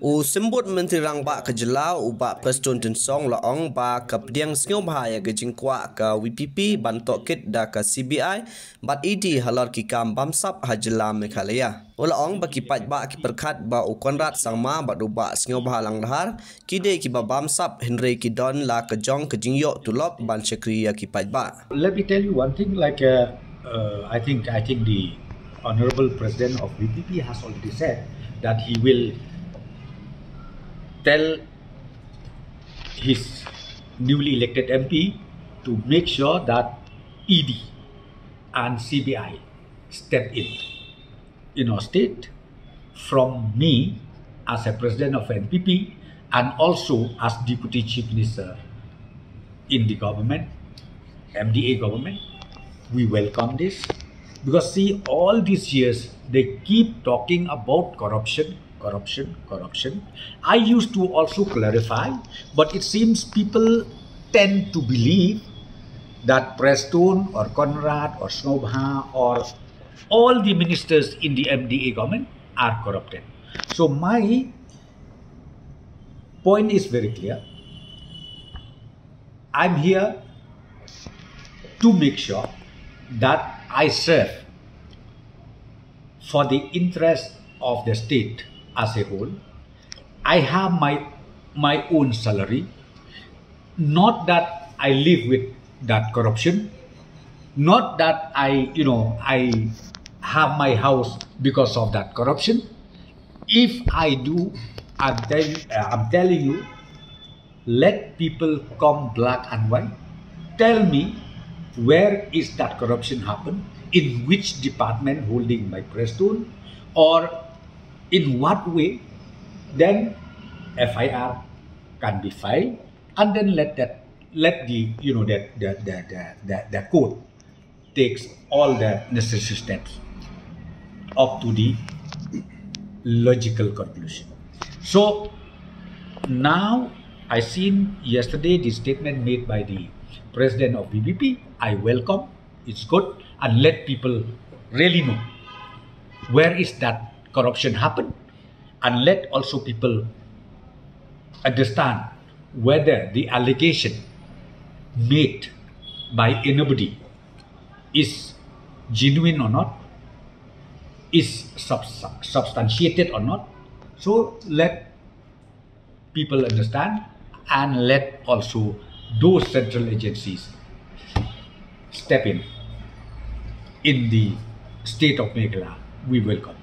Sembut Menteri Rangba ke Jelau ubah Prestone tensong laong ba ke Pdiang Sngewbha ya ke Jingkwah ke WPP ban Tohkit da ke CBI bat idi halar ki kam bamsap hajelam Meghalaya. Olaong ba ki paj ba ki perkat ba ukonrat sangma bat ubah Sngewbha lang dahar kide ki ba bamsap Henry ki don la ke jong ke jingyo tulop ban sekri ya ki paj ba. Let me tell you one thing, I think the Honorable President of WPP has already said that he will tell his newly elected MP to make sure that ED and CBI step in our state from me as a president of NPP and also as Deputy Chief Minister in the government, MDA government. We welcome this because see, all these years they keep talking about corruption. I used to also clarify, but it seems people tend to believe that Prestone or Conrad or Sngewbha or all the ministers in the MDA government are corrupted. So my point is very clear. I'm here to make sure that I serve for the interest of the state as a whole. I have my own salary, not that I live with that corruption, not that I have my house because of that corruption. If I do, I'm telling you, let people come black and white, tell me where is that corruption happen, in which department holding by Prestone, or in what way, then FIR can be filed, and then let the court takes all the necessary steps up to the logical conclusion. So now I seen yesterday the statement made by the president of BBP. I welcome, it's good, and let people really know where is that corruption happen, and let also people understand whether the allegation made by anybody is genuine or not, is substantiated or not. So let people understand, and let also those central agencies step in the state of Meghalaya. We welcome.